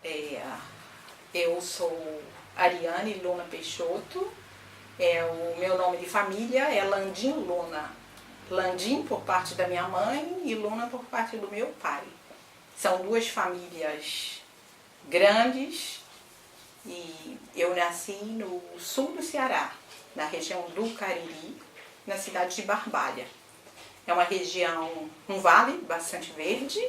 É, eu sou Ariane Luna Peixoto, o meu nome de família é Landim Luna. Landim por parte da minha mãe e Luna por parte do meu pai. São duas famílias grandes e eu nasci no sul do Ceará, na região do Cariri, na cidade de Barbalha. É uma região, um vale bastante verde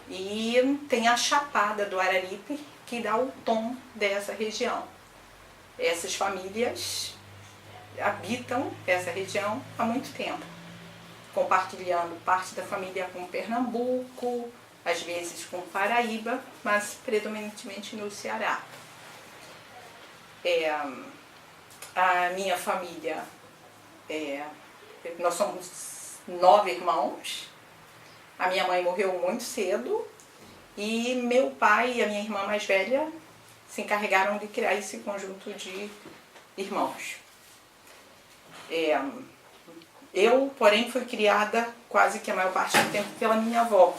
e tem a Chapada do Araripe que dá o tom dessa região. Essas famílias habitam essa região há muito tempo, compartilhando parte da família com Pernambuco, às vezes com Paraíba, mas predominantemente no Ceará. A minha família, nós somos 9 irmãos. A minha mãe morreu muito cedo e meu pai e a minha irmã mais velha se encarregaram de criar esse conjunto de irmãos. Eu, porém, fui criada quase que a maior parte do tempo pela minha avó.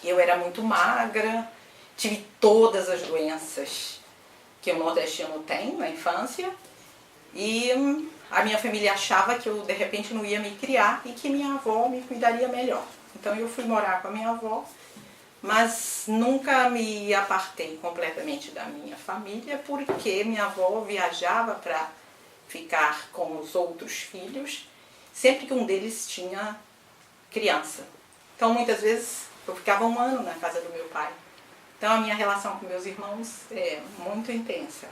Eu era muito magra, tive todas as doenças que o nordestino tem na infância e a minha família achava que eu de repente não ia me criar e que minha avó me cuidaria melhor. Então eu fui morar com a minha avó, mas nunca me apartei completamente da minha família porque minha avó viajava para ficar com os outros filhos sempre que um deles tinha criança. Então muitas vezes eu ficava um ano na casa do meu pai. Então a minha relação com meus irmãos é muito intensa.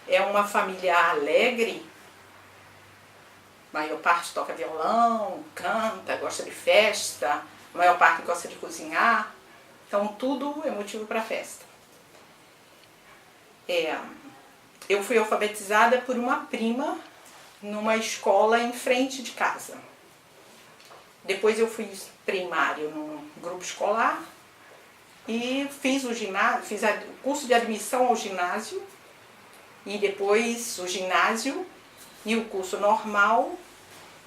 É uma família alegre, a maior parte toca violão, canta, gosta de festa, a maior parte gosta de cozinhar, então tudo é motivo para festa. Eu fui alfabetizada por uma prima numa escola em frente de casa. Depois eu fui primário num grupo escolar e fiz o curso de admissão ao ginásio e depois o ginásio e o curso normal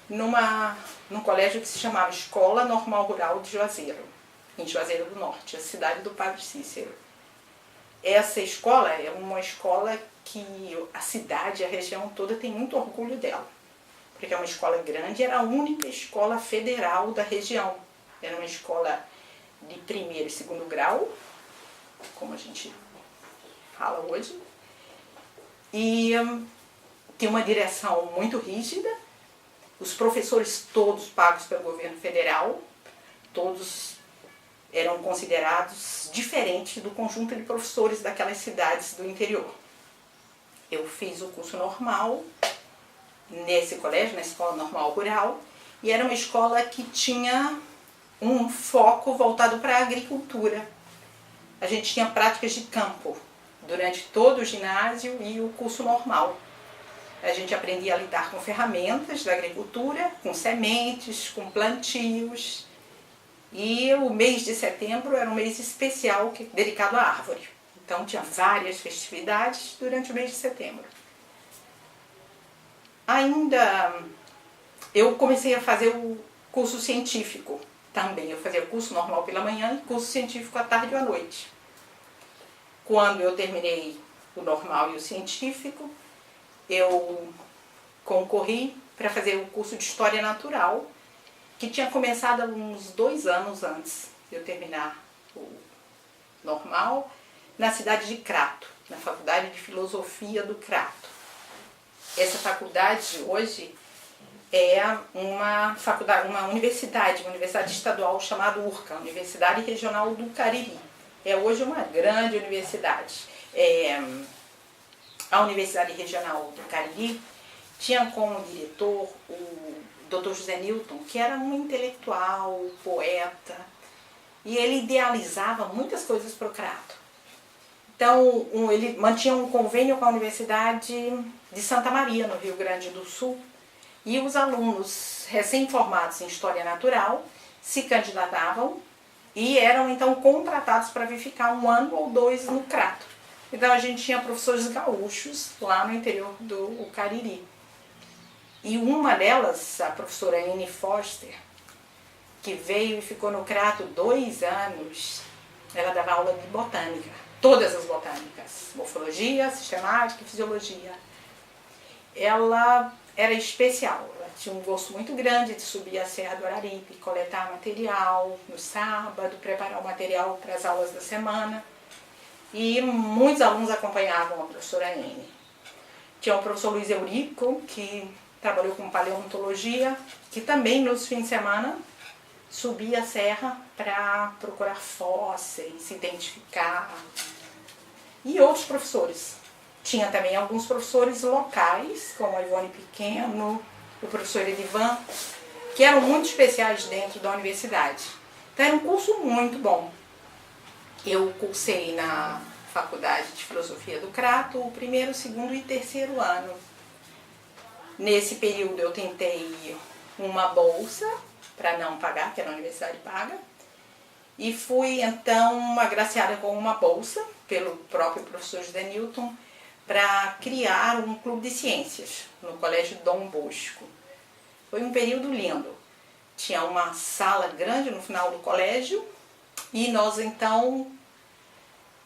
num colégio que se chamava Escola Normal Rural de Juazeiro, em Juazeiro do Norte, a cidade do Padre Cícero. Essa escola é uma escola que a cidade, a região toda tem muito orgulho dela, porque é uma escola grande, era a única escola federal da região. Era uma escola de primeiro e segundo grau, como a gente fala hoje, e tinha uma direção muito rígida, os professores todos pagos pelo governo federal, todos eram considerados diferentes do conjunto de professores daquelas cidades do interior. Eu fiz o curso normal nesse colégio, na Escola Normal Rural, e era uma escola que tinha um foco voltado para a agricultura. A gente tinha práticas de campo durante todo o ginásio e o curso normal. A gente aprendia a lidar com ferramentas da agricultura, com sementes, com plantios. E o mês de setembro era um mês especial dedicado à árvore. Então tinha várias festividades durante o mês de setembro. Ainda eu comecei a fazer o curso científico também. Eu fazia o curso normal pela manhã e curso científico à tarde ou à noite. Quando eu terminei o normal e o científico, eu concorri para fazer o curso de História Natural, que tinha começado uns 2 anos antes de eu terminar o normal, na cidade de Crato, na Faculdade de Filosofia do Crato. Essa faculdade hoje é uma universidade estadual chamada URCA, Universidade Regional do Cariri. É hoje uma grande universidade. A Universidade Regional do Cariri tinha como diretor o Dr. José Newton, que era um intelectual, poeta, e ele idealizava muitas coisas para o Crato. Então, ele mantinha um convênio com a Universidade de Santa Maria, no Rio Grande do Sul, e os alunos recém-formados em História Natural se candidatavam e eram então contratados para vir ficar 1 ano ou 2 no Crato. Então a gente tinha professores gaúchos lá no interior do Cariri. E uma delas, a professora Anne Foster, que veio e ficou no Crato 2 anos, ela dava aula de botânica, todas as botânicas, morfologia, sistemática e fisiologia. Ela era especial, ela tinha um gosto muito grande de subir a Serra do Araripe, coletar material no sábado, preparar o material para as aulas da semana. E muitos alunos acompanhavam a professora N. Tinha o professor Luiz Eurico, que trabalhou com paleontologia, que também nos fins de semana subia a serra para procurar fósseis, se identificar. E outros professores. Tinha também alguns professores locais, como a Ivone Pequeno, o professor Edivan, que eram muito especiais dentro da universidade. Então era um curso muito bom. Eu cursei na Faculdade de Filosofia do Crato o primeiro, segundo e terceiro ano. Nesse período eu tentei uma bolsa para não pagar, que era a universidade paga, e fui então agraciada com uma bolsa pelo próprio professor José Newton para criar um clube de ciências no Colégio Dom Bosco. Foi um período lindo. Tinha uma sala grande no final do colégio e nós então,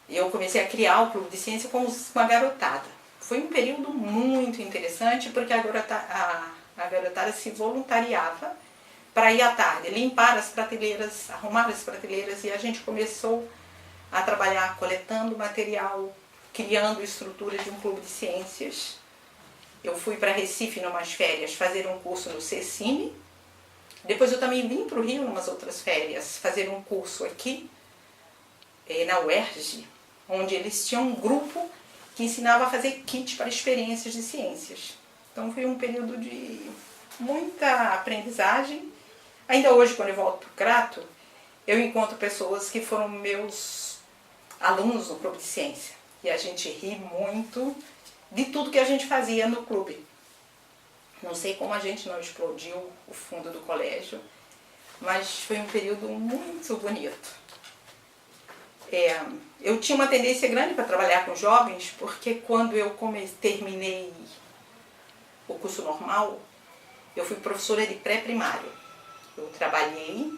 eu comecei a criar o clube de ciência com uma garotada. Foi um período muito interessante porque a garotada se voluntariava para ir à tarde, limpar as prateleiras, arrumar as prateleiras, e a gente começou a trabalhar coletando material, criando estruturas de um clube de ciências. Eu fui para Recife, numas férias, fazer um curso no CECIME. Depois eu também vim para o Rio, numas outras férias, fazer um curso aqui, na UERJ, onde eles tinham um grupo que ensinava a fazer kit para experiências de ciências. Então foi um período de muita aprendizagem. Ainda hoje, quando eu volto para o Crato, eu encontro pessoas que foram meus alunos no clube de ciência. E a gente ri muito de tudo que a gente fazia no clube. Não sei como a gente não explodiu o fundo do colégio, mas foi um período muito bonito. Eu tinha uma tendência grande para trabalhar com jovens, porque quando eu terminei o curso normal, eu fui professora de pré-primário. Eu trabalhei,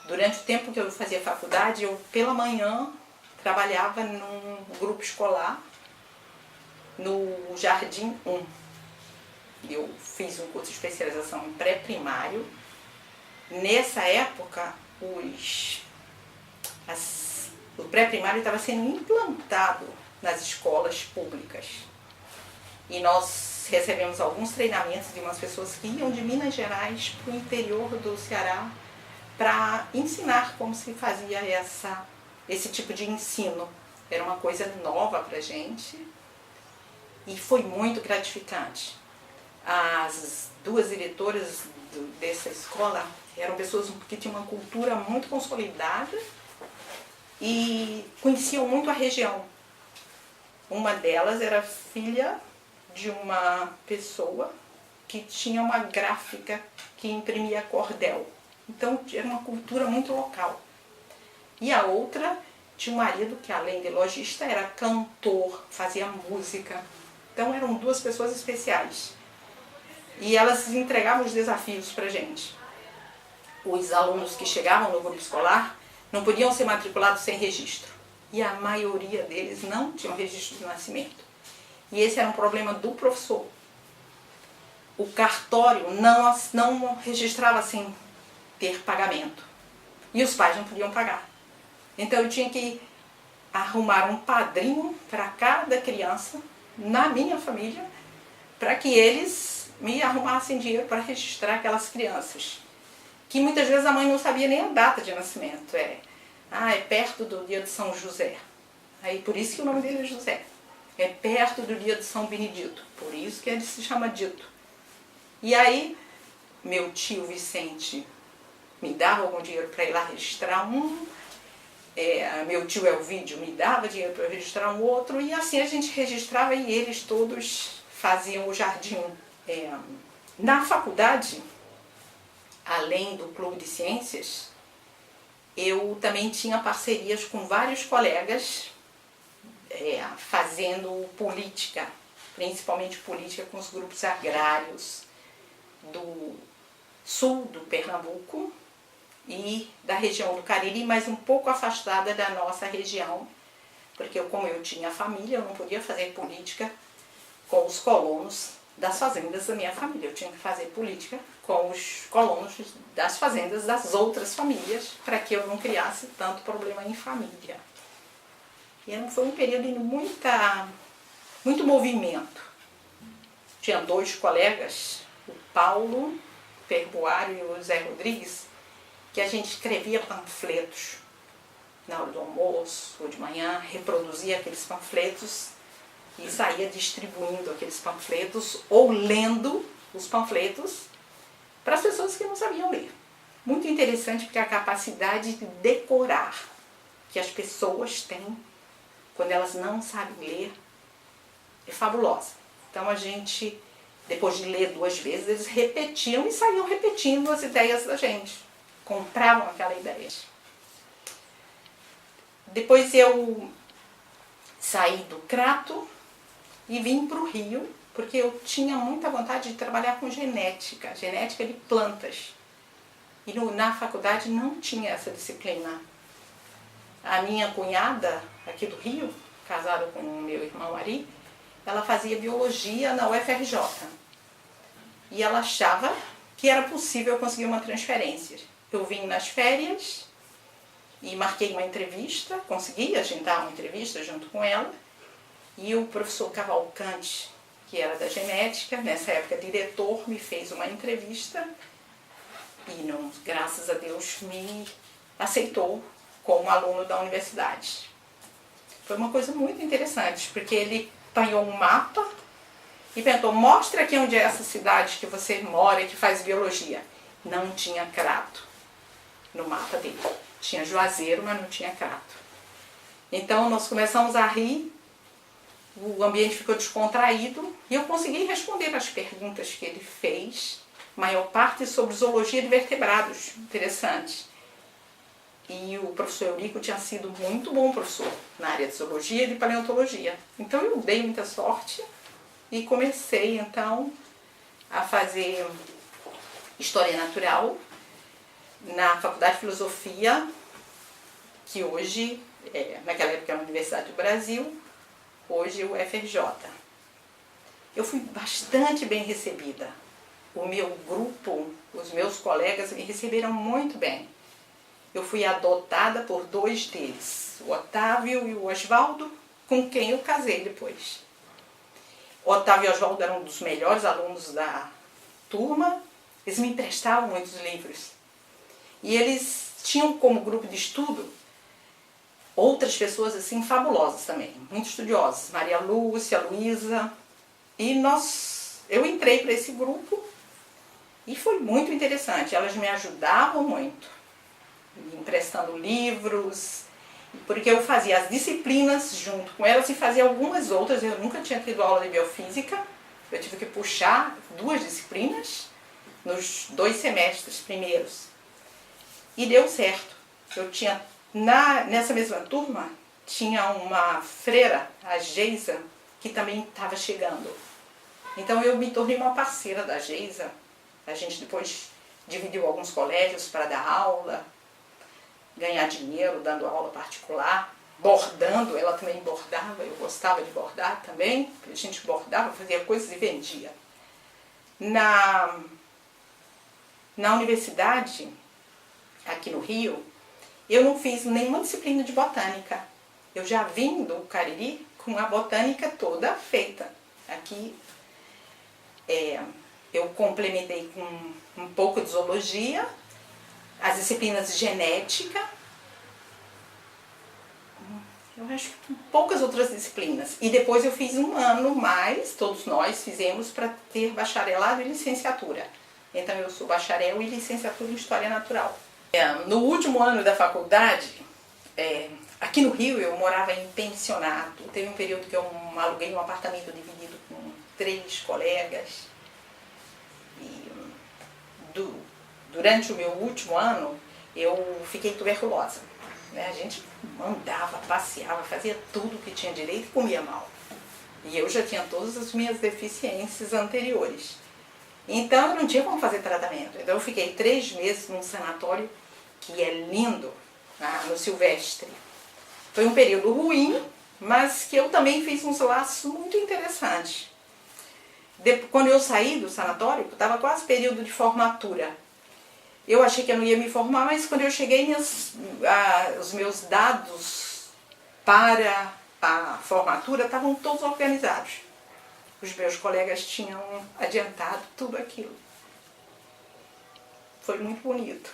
durante o tempo que eu fazia faculdade, eu pela manhã trabalhava num grupo escolar no Jardim 1. Eu fiz um curso de especialização em pré-primário. Nessa época, o pré-primário estava sendo implantado nas escolas públicas. E nós recebemos alguns treinamentos de umas pessoas que iam de Minas Gerais para o interior do Ceará para ensinar como se fazia esse tipo de ensino. Era uma coisa nova para a gente e foi muito gratificante. As duas diretoras dessa escola eram pessoas que tinham uma cultura muito consolidada e conheciam muito a região. Uma delas era filha de uma pessoa que tinha uma gráfica que imprimia cordel. Então era uma cultura muito local. E a outra tinha um marido que, além de lojista, era cantor, fazia música. Então eram duas pessoas especiais. E elas entregavam os desafios para a gente. Os alunos que chegavam no grupo escolar não podiam ser matriculados sem registro. E a maioria deles não tinham registro de nascimento. E esse era um problema do professor. O cartório não registrava sem ter pagamento. E os pais não podiam pagar. Então eu tinha que arrumar um padrinho para cada criança, na minha família, para que eles me arrumassem dinheiro para registrar aquelas crianças. Que muitas vezes a mãe não sabia nem a data de nascimento. É perto do dia de São José. Aí por isso que o nome dele é José. É perto do dia de São Benedito. Por isso que ele se chama Dito. E aí, meu tio Vicente me dava algum dinheiro para ir lá registrar um. Meu tio Elvídio me dava dinheiro para registrar um outro. E assim a gente registrava e eles todos faziam o jardim. Na faculdade, além do Clube de Ciências, eu também tinha parcerias com vários colegas fazendo política, principalmente política com os grupos agrários do sul do Pernambuco e da região do Cariri, mas um pouco afastada da nossa região, porque como eu tinha família, eu não podia fazer política com os colonos das fazendas da minha família. Eu tinha que fazer política com os colonos das fazendas das outras famílias, para que eu não criasse tanto problema em família. E foi um período de muito movimento. Tinha 2 colegas, o Paulo Perboário e o Zé Rodrigues, que a gente escrevia panfletos na hora do almoço ou de manhã, reproduzia aqueles panfletos e saía distribuindo aqueles panfletos ou lendo os panfletos para as pessoas que não sabiam ler. Muito interessante, porque a capacidade de decorar que as pessoas têm quando elas não sabem ler é fabulosa. Então a gente, depois de ler 2 vezes, eles repetiam e saíam repetindo as ideias da gente. Compravam aquela ideia. Depois eu saí do Crato e vim para o Rio, porque eu tinha muita vontade de trabalhar com genética de plantas. E na faculdade não tinha essa disciplina. A minha cunhada, aqui do Rio, casada com o meu irmão Ari, ela fazia biologia na UFRJ. E ela achava que era possível conseguir uma transferência. Eu vim nas férias e marquei uma entrevista, consegui agendar uma entrevista junto com ela, e o professor Cavalcante, que era da genética, nessa época diretor, me fez uma entrevista e, graças a Deus, me aceitou como aluno da universidade. Foi uma coisa muito interessante, porque ele apanhou um mapa e perguntou: mostra aqui onde é essa cidade que você mora e que faz biologia. Não tinha Crato no mapa dele. Tinha Juazeiro, mas não tinha Crato. Então nós começamos a rir, o ambiente ficou descontraído e eu consegui responder as perguntas que ele fez, maior parte sobre zoologia de vertebrados, interessante. E o professor Eurico tinha sido muito bom professor na área de zoologia e de paleontologia. Então eu dei muita sorte e comecei então a fazer História Natural na Faculdade de Filosofia, que hoje, naquela época era a Universidade do Brasil, hoje é o UFRJ. Eu fui bastante bem recebida. O meu grupo, os meus colegas me receberam muito bem. Eu fui adotada por 2 deles, o Otávio e o Oswaldo, com quem eu casei depois. O Otávio e o Oswaldo eram um dos melhores alunos da turma, eles me emprestavam muitos livros. E eles tinham como grupo de estudo outras pessoas assim fabulosas também, muito estudiosas, Maria Lúcia, Luísa. E eu entrei para esse grupo e foi muito interessante, elas me ajudavam muito, me emprestando livros, porque eu fazia as disciplinas junto com elas e fazia algumas outras. Eu nunca tinha tido aula de biofísica, eu tive que puxar 2 disciplinas nos 2 semestres primeiros. E deu certo. Eu tinha, nessa mesma turma, tinha uma freira, a Geisa, que também estava chegando. Então eu me tornei uma parceira da Geisa. A gente depois dividiu alguns colégios para dar aula, ganhar dinheiro dando aula particular, bordando. Ela também bordava, eu gostava de bordar também. A gente bordava, fazia coisas e vendia. Na universidade, aqui no Rio, eu não fiz nenhuma disciplina de botânica. Eu já vim do Cariri com a botânica toda feita. Aqui eu complementei com um pouco de zoologia, as disciplinas de genética, eu acho que poucas outras disciplinas. E depois eu fiz 1 ano mais, todos nós fizemos, para ter bacharelado e licenciatura. Então eu sou bacharel e licenciatura em História Natural. No último ano da faculdade, aqui no Rio eu morava em pensionato. Teve um período que eu aluguei um apartamento dividido com 3 colegas. E durante o meu último ano eu fiquei tuberculosa. A gente andava, passeava, fazia tudo que tinha direito e comia mal. E eu já tinha todas as minhas deficiências anteriores. Então eu não tinha como fazer tratamento. Então eu fiquei 3 meses num sanatório que é lindo, no Silvestre. Foi um período ruim, mas que eu também fiz uns laços muito interessantes. Quando eu saí do sanatório, estava quase período de formatura. Eu achei que eu não ia me formar, mas quando eu cheguei, os meus dados para a formatura estavam todos organizados. Os meus colegas tinham adiantado tudo aquilo. Foi muito bonito.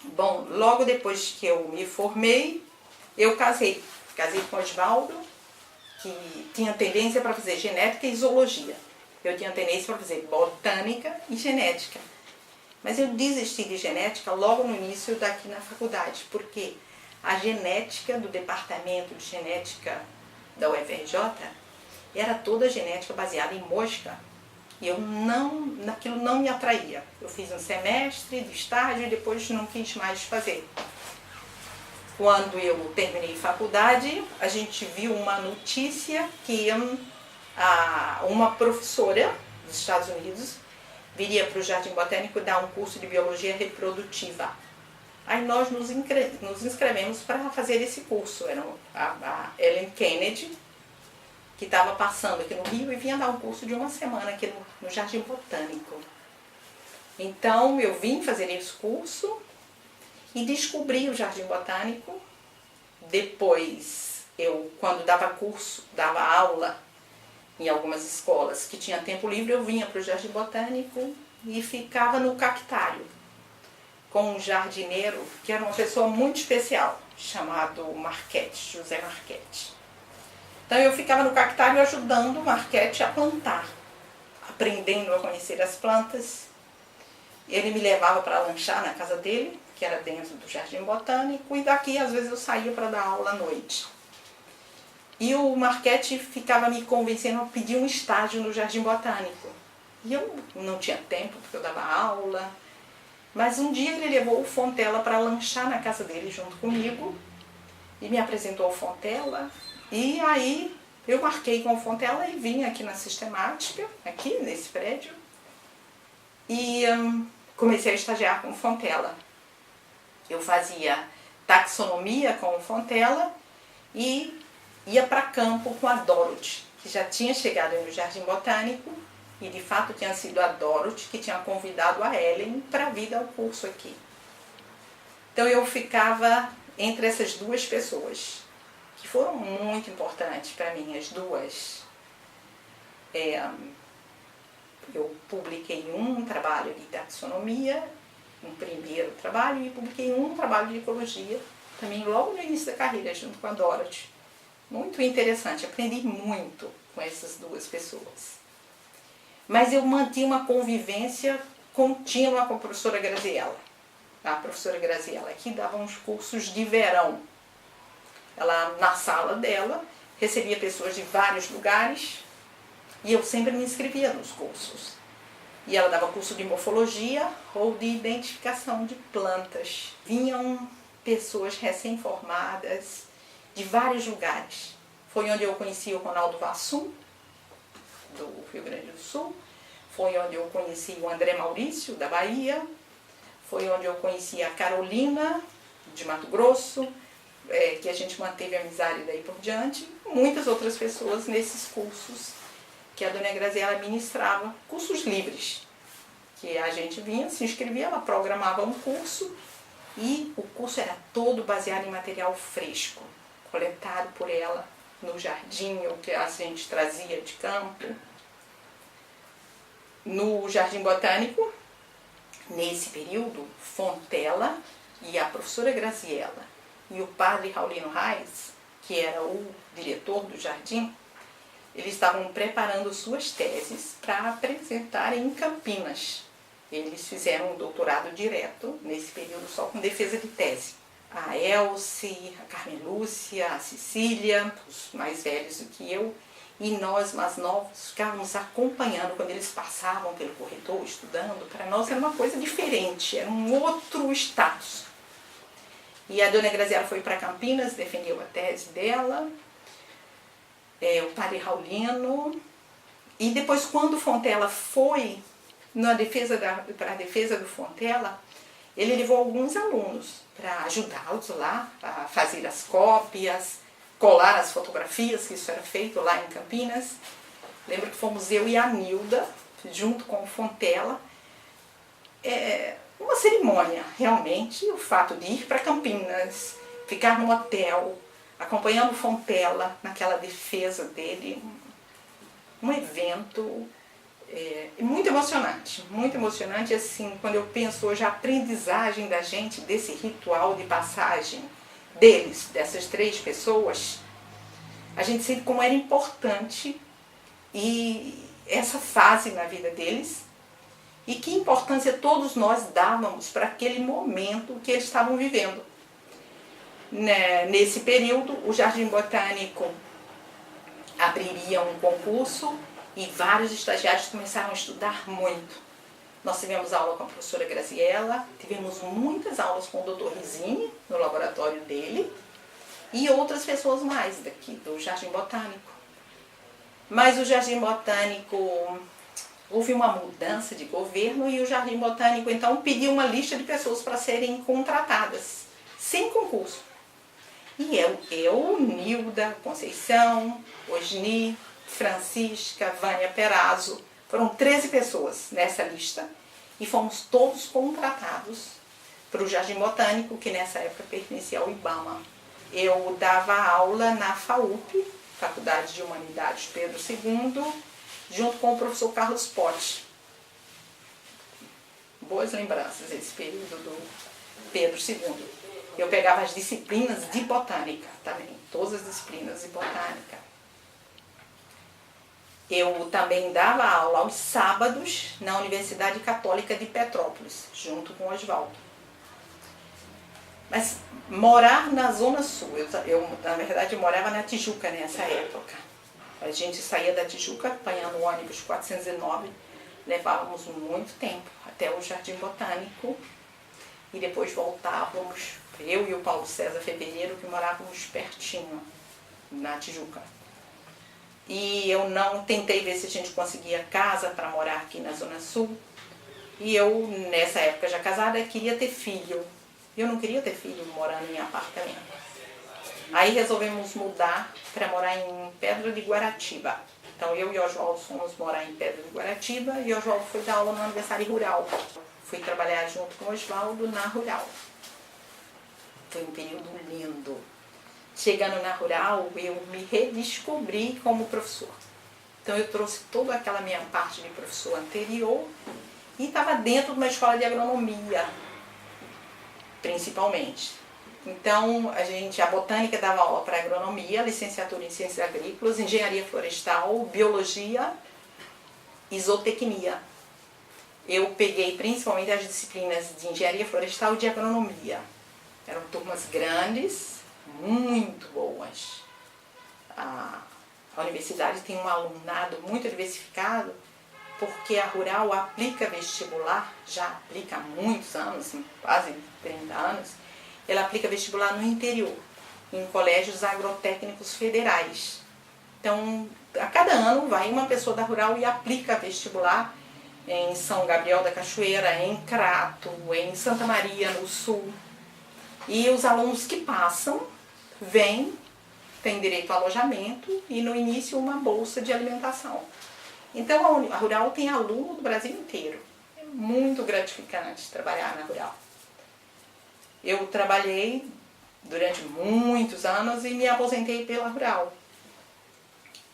Bom, logo depois que eu me formei, eu casei. Casei com o Osvaldo, que tinha tendência para fazer genética e zoologia. Eu tinha tendência para fazer botânica e genética. Mas eu desisti de genética logo no início daqui na faculdade, porque a genética do departamento de genética da UFRJ era toda genética baseada em mosca. E aquilo não me atraía. Eu fiz um semestre de estágio e depois não quis mais fazer. Quando eu terminei faculdade, a gente viu uma notícia que uma professora dos Estados Unidos viria para o Jardim Botânico dar um curso de biologia reprodutiva. Aí nós nos inscrevemos para fazer esse curso. Era a Ellen Kennedy, que estava passando aqui no Rio e vinha dar um curso de uma semana aqui no Jardim Botânico. Então eu vim fazer esse curso e descobri o Jardim Botânico. Depois, quando dava aula em algumas escolas que tinha tempo livre, eu vinha para o Jardim Botânico e ficava no cactário com um jardineiro que era uma pessoa muito especial, chamado Marquete, José Marquete. Então eu ficava no cactário ajudando o Marquete a plantar, aprendendo a conhecer as plantas. Ele me levava para lanchar na casa dele, que era dentro do Jardim Botânico, e daqui às vezes eu saía para dar aula à noite. E o Marquete ficava me convencendo a pedir um estágio no Jardim Botânico. E eu não tinha tempo, porque eu dava aula. Mas um dia ele levou o Fontela para lanchar na casa dele junto comigo, e me apresentou o Fontela. E aí eu marquei com o Fontela e vim aqui na sistemática, aqui nesse prédio, e comecei a estagiar com o Fontela. Eu fazia taxonomia com o Fontela e ia para campo com a Dorothy, que já tinha chegado no Jardim Botânico, e de fato tinha sido a Dorothy que tinha convidado a Ellen para vir dar o curso aqui. Então eu ficava entre essas duas pessoas, que foram muito importantes para mim, as duas. Eu publiquei um trabalho de taxonomia, um primeiro trabalho, e publiquei um trabalho de ecologia, também logo no início da carreira, junto com a Dorothy. Muito interessante, aprendi muito com essas duas pessoas. Mas eu mantinha uma convivência contínua com a professora Graziella. A professora Graziella que dava uns cursos de verão. Ela, na sala dela, recebia pessoas de vários lugares e eu sempre me inscrevia nos cursos. E ela dava curso de morfologia ou de identificação de plantas. Vinham pessoas recém-formadas de vários lugares. Foi onde eu conheci o Ronaldo Vassum, do Rio Grande do Sul. Foi onde eu conheci o André Maurício, da Bahia. Foi onde eu conheci a Carolina, de Mato Grosso, que a gente manteve amizade daí por diante. Muitas outras pessoas nesses cursos que a dona Graziella ministrava, cursos livres, que a gente vinha, se inscrevia, ela programava um curso e o curso era todo baseado em material fresco, coletado por ela no jardim, o que a gente trazia de campo. No Jardim Botânico, nesse período, Fontela e a professora Graziella e o padre Raulino Reis, que era o diretor do jardim, eles estavam preparando suas teses para apresentarem em Campinas. Eles fizeram um doutorado direto, nesse período, só com defesa de tese. A Elce, a Carmen Lúcia, a Cecília, os mais velhos do que eu, e nós, mais novos, ficávamos acompanhando quando eles passavam pelo corredor, estudando. Para nós era uma coisa diferente, era um outro status. E a dona Graziella foi para Campinas, defendeu a tese dela. O padre Raulino, E depois, quando o Fontela foi para a defesa do Fontela, ele levou alguns alunos para ajudá-los lá a fazer as cópias, colar as fotografias, que isso era feito lá em Campinas. Lembro que fomos eu e a Nilda, junto com o Fontela. Uma cerimônia, realmente, o fato de ir para Campinas, ficar no hotel, acompanhando o Fontela naquela defesa dele, um evento muito emocionante, assim, quando eu penso hoje a aprendizagem da gente desse ritual de passagem deles, dessas 3 pessoas, a gente sente como era importante e essa fase na vida deles e que importância todos nós dávamos para aquele momento que eles estavam vivendo. Nesse período, o Jardim Botânico abriria um concurso e vários estagiários começaram a estudar muito. Nós tivemos aula com a professora Graziella, tivemos muitas aulas com o Dr. Rizini, no laboratório dele, e outras pessoas mais daqui do Jardim Botânico. Mas o Jardim Botânico, houve uma mudança de governo e o Jardim Botânico então pediu uma lista de pessoas para serem contratadas, sem concurso. E eu, Nilda, Conceição, Osni, Francisca, Vânia Perazzo, foram 13 pessoas nessa lista e fomos todos contratados para o Jardim Botânico, que nessa época pertencia ao IBAMA. Eu dava aula na FAUP, Faculdade de Humanidades Pedro II, junto com o professor Carlos Potti. Boas lembranças desse período do Pedro II. Eu pegava as disciplinas de botânica também, todas as disciplinas de botânica. Eu também dava aula aos sábados na Universidade Católica de Petrópolis, junto com o Oswaldo. Mas morar na Zona Sul, eu na verdade morava na Tijuca nessa época. A gente saía da Tijuca apanhando o ônibus 409, levávamos muito tempo até o Jardim Botânico e depois voltávamos, eu e o Paulo César Fevereiro, que morávamos pertinho na Tijuca. E eu não tentei ver se a gente conseguia casa para morar aqui na Zona Sul. E eu, nessa época já casada, queria ter filho. Eu não queria ter filho morando em apartamento. Aí resolvemos mudar para morar em Pedra de Guaratiba. Então eu e o Oswaldo fomos morar em Pedra de Guaratiba e o Oswaldo foi dar aula no aniversário rural. Fui trabalhar junto com o Oswaldo na Rural. Foi um período lindo. Chegando na Rural, eu me redescobri como professor. Então eu trouxe toda aquela minha parte de professor anterior e estava dentro de uma escola de agronomia, principalmente. Então a botânica dava aula para agronomia, licenciatura em ciências agrícolas, engenharia florestal, biologia e zootecnia. Eu peguei principalmente as disciplinas de engenharia florestal e de agronomia. Eram turmas grandes, muito boas. A universidade tem um alunado muito diversificado, porque a Rural aplica vestibular, já aplica há muitos anos, quase 30 anos, ela aplica vestibular no interior, em colégios agrotécnicos federais. Então, a cada ano vai uma pessoa da Rural e aplica vestibular em São Gabriel da Cachoeira, em Crato, em Santa Maria, no Sul. E os alunos que passam, vêm, têm direito a alojamento e no início uma bolsa de alimentação. Então a Rural tem aluno do Brasil inteiro. É muito gratificante trabalhar na Rural. Eu trabalhei durante muitos anos e me aposentei pela Rural.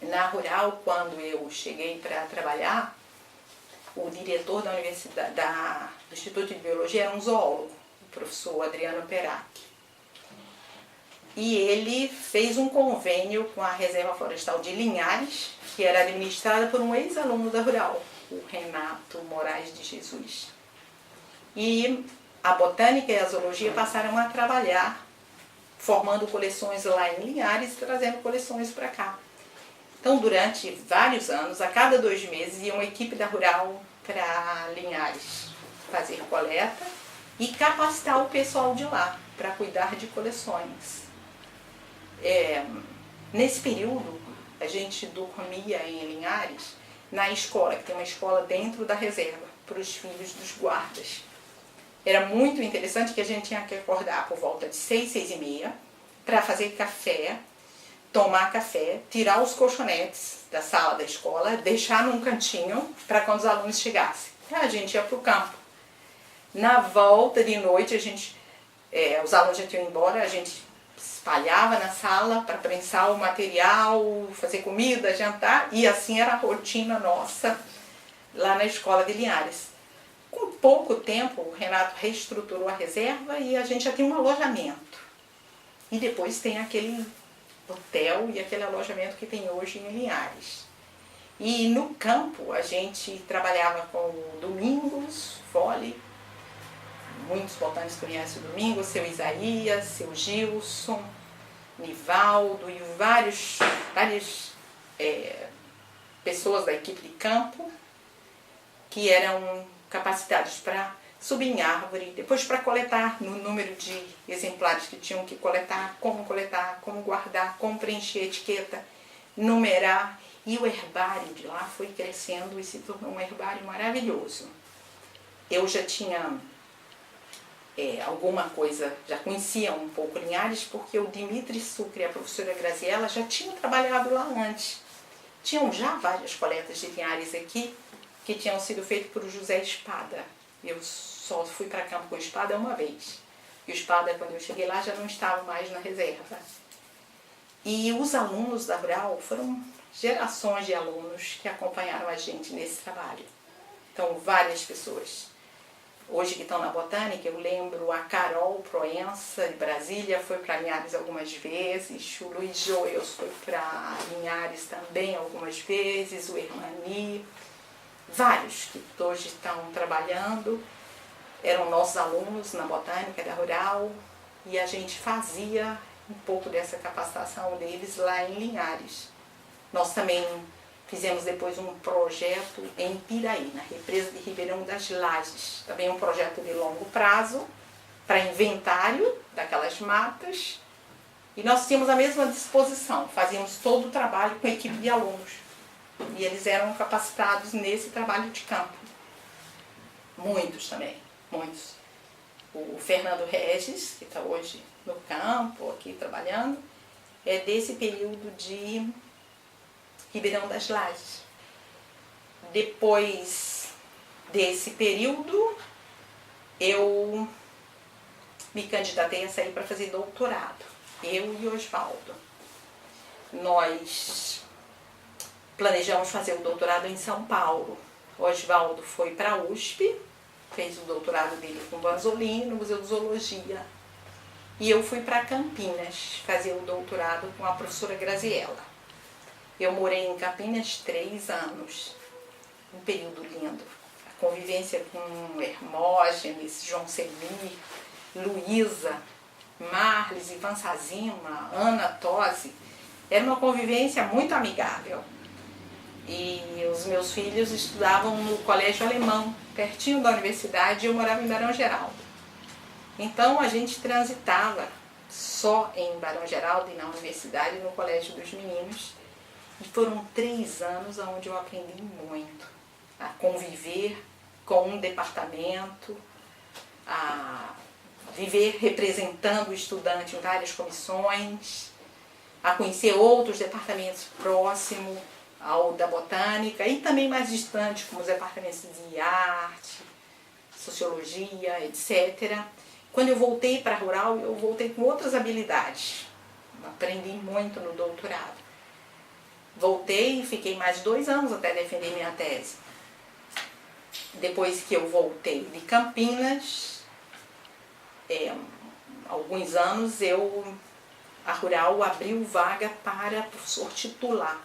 Na Rural, quando eu cheguei para trabalhar, o diretor da universidade, do Instituto de Biologia era um zoólogo, o professor Adriano Perac. E ele fez um convênio com a Reserva Florestal de Linhares, que era administrada por um ex-aluno da Rural, o Renato Moraes de Jesus. E a botânica e a zoologia passaram a trabalhar, formando coleções lá em Linhares e trazendo coleções para cá. Então, durante vários anos, a cada 2 meses, ia uma equipe da Rural para Linhares fazer coleta e capacitar o pessoal de lá para cuidar de coleções. Nesse período, a gente dormia em Linhares na escola, que tem uma escola dentro da reserva, para os filhos dos guardas. Era muito interessante que a gente tinha que acordar por volta de 6, 6h30, para fazer café, tomar café, tirar os colchonetes da sala da escola, deixar num cantinho para quando os alunos chegassem. A gente ia para o campo. Na volta de noite, os alunos já tinham ido embora, a gente espalhava na sala para prensar o material, fazer comida, jantar, e assim era a rotina nossa lá na escola de Linhares. Com pouco tempo, o Renato reestruturou a reserva e a gente já tem um alojamento. E depois tem aquele hotel e aquele alojamento que tem hoje em Linhares. E no campo a gente trabalhava com o Domingos, Fole. Muitos botanistas conhecem o Domingos, seu Isaías, seu Gilson, Nivaldo e várias pessoas da equipe de campo que eram capacitados para subir em árvore, depois para coletar no número de exemplares que tinham que coletar, como guardar, como preencher a etiqueta, numerar. E o herbário de lá foi crescendo e se tornou um herbário maravilhoso. Eu já tinha alguma coisa, já conhecia um pouco Linhares, porque o Dimitri Sucre e a professora Graziella já tinham trabalhado lá antes. Tinham já várias coletas de Linhares aqui, que tinham sido feitas por José Espada. Eu só fui para campo com o Espada uma vez. E o Espada, quando eu cheguei lá, já não estava mais na reserva. E os alunos da Rural foram gerações de alunos que acompanharam a gente nesse trabalho. Então, várias pessoas. Hoje que estão na Botânica, eu lembro a Carol Proença, de Brasília, foi para Linhares algumas vezes. O Luiz Joels foi para Linhares também algumas vezes. O Hermani. Vários que hoje estão trabalhando, eram nossos alunos na Botânica da Rural e a gente fazia um pouco dessa capacitação deles lá em Linhares. Nós também fizemos depois um projeto em Piraí, na represa de Ribeirão das Lajes, também um projeto de longo prazo, para inventário daquelas matas, e nós tínhamos a mesma disposição, fazíamos todo o trabalho com a equipe de alunos. E eles eram capacitados nesse trabalho de campo. Muitos também, muitos. O Fernando Regis, que está hoje no campo, aqui trabalhando, é desse período de Ribeirão das Lajes. Depois desse período, eu me candidatei a sair para fazer doutorado. Eu e Osvaldo. Nós planejamos fazer o doutorado em São Paulo. O Osvaldo foi para a USP, fez o doutorado dele com Vanzolini, no Museu de Zoologia. E eu fui para Campinas fazer o doutorado com a professora Graziella. Eu morei em Campinas 3 anos, um período lindo. A convivência com Hermógenes, João Semir, Luísa, Marlis, Ivan Sazima, Ana Tosi. Era uma convivência muito amigável. E os meus filhos estudavam no colégio alemão, pertinho da universidade, e eu morava em Barão Geraldo. Então a gente transitava só em Barão Geraldo e na universidade, no colégio dos meninos. E foram 3 anos onde eu aprendi muito a conviver com um departamento, a viver representando o estudante em várias comissões, a conhecer outros departamentos próximos ao da Botânica e também mais distantes, como os departamentos de arte, sociologia, etc. Quando eu voltei para a Rural, eu voltei com outras habilidades. Aprendi muito no doutorado. Voltei e fiquei mais 2 anos até defender minha tese. Depois que eu voltei de Campinas, alguns anos, a Rural abriu vaga para professor titular.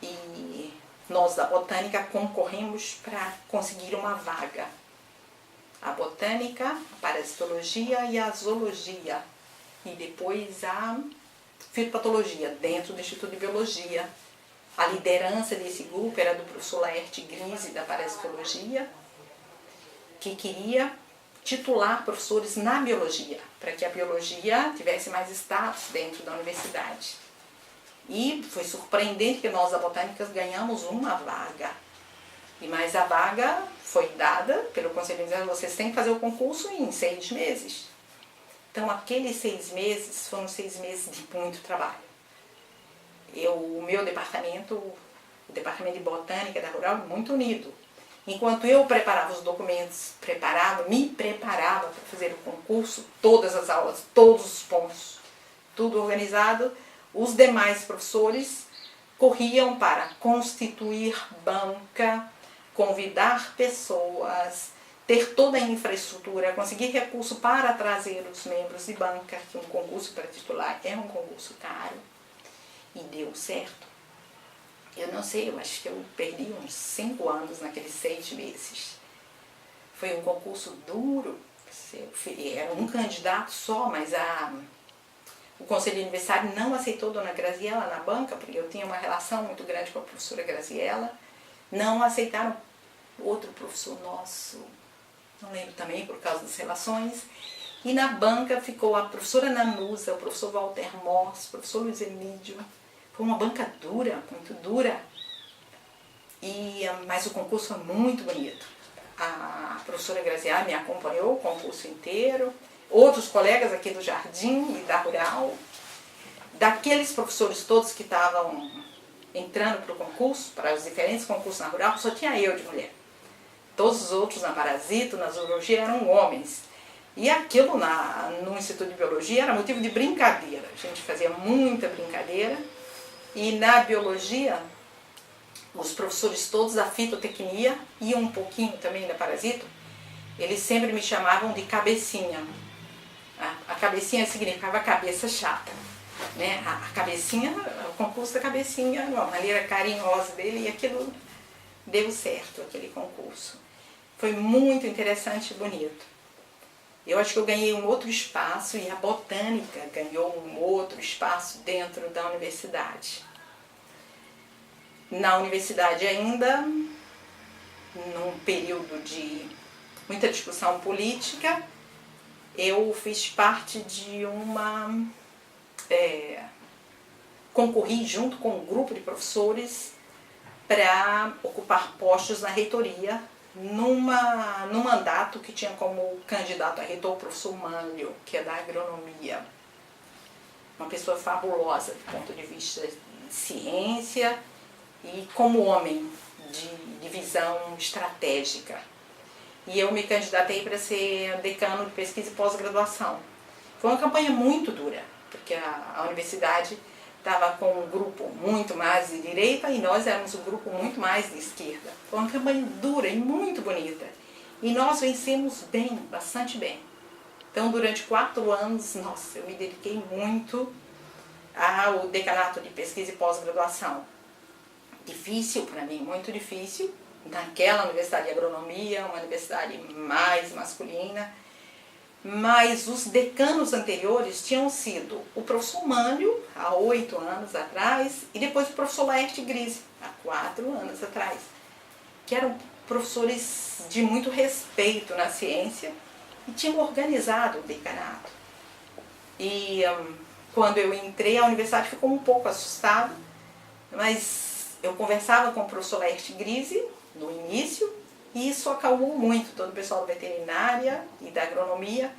E nós da Botânica concorremos para conseguir uma vaga. A Botânica, a Parasitologia e a Zoologia. E depois a Fitopatologia, dentro do Instituto de Biologia. A liderança desse grupo era do professor Laerte Grise, da Parasitologia, que queria titular professores na biologia, para que a biologia tivesse mais status dentro da universidade. E foi surpreendente que nós da Botânicas ganhamos uma vaga. E mais a vaga foi dada pelo Conselho Dizendo, vocês têm que fazer o concurso em 6 meses. Então aqueles 6 meses foram 6 meses de muito trabalho. O meu departamento, o departamento de Botânica da Rural, muito unido. Enquanto eu preparava os documentos, me preparava para fazer o concurso, todas as aulas, todos os pontos, tudo organizado, os demais professores corriam para constituir banca, convidar pessoas, ter toda a infraestrutura, conseguir recurso para trazer os membros de banca, que um concurso para titular é um concurso caro, e deu certo. Eu não sei, eu acho que eu perdi uns 5 anos naqueles 6 meses. Foi um concurso duro, era um candidato só, mas o Conselho Universitário não aceitou Dona Graziela na banca, porque eu tinha uma relação muito grande com a professora Graziela. Não aceitaram outro professor nosso, não lembro também por causa das relações. E na banca ficou a professora Nanusa, o professor Walter Moss, o professor Luiz Emílio. Foi uma banca dura, muito dura, mas o concurso foi muito bonito. A professora Graziela me acompanhou o concurso inteiro, outros colegas aqui do Jardim e da Rural, daqueles professores todos que estavam entrando para o concurso, para os diferentes concursos na Rural, só tinha eu de mulher. Todos os outros na Parasito, na Zoologia, eram homens. E aquilo no Instituto de Biologia era motivo de brincadeira. A gente fazia muita brincadeira. E na Biologia, os professores todos da fitotecnia e um pouquinho também da Parasito, eles sempre me chamavam de cabecinha. A cabecinha significava cabeça chata. Né? A cabecinha, o concurso da cabecinha, uma maneira carinhosa dele, e aquilo deu certo, aquele concurso. Foi muito interessante e bonito. Eu acho que eu ganhei um outro espaço e a Botânica ganhou um outro espaço dentro da universidade. Na universidade ainda, num período de muita discussão política, eu fiz parte de concorri junto com um grupo de professores para ocupar postos na reitoria, num mandato que tinha como candidato a reitor o professor Mânlio, que é da agronomia. Uma pessoa fabulosa do ponto de vista de ciência e como homem de visão estratégica. E eu me candidatei para ser decano de pesquisa e pós-graduação. Foi uma campanha muito dura, porque a universidade estava com um grupo muito mais de direita e nós éramos um grupo muito mais de esquerda. Foi uma campanha dura e muito bonita. E nós vencemos bem, bastante bem. Então, durante 4 anos, nossa, eu me dediquei muito ao decanato de pesquisa e pós-graduação. Difícil para mim, muito difícil. Naquela universidade de agronomia, uma universidade mais masculina. Mas os decanos anteriores tinham sido o professor Mânlio, há 8 anos atrás, e depois o professor Laerte Grise, há 4 anos atrás, que eram professores de muito respeito na ciência e tinham organizado o decanato. E quando eu entrei, a universidade ficou um pouco assustada, mas eu conversava com o professor Laerte Grise no início, e isso acalmou muito todo o pessoal da veterinária e da agronomia,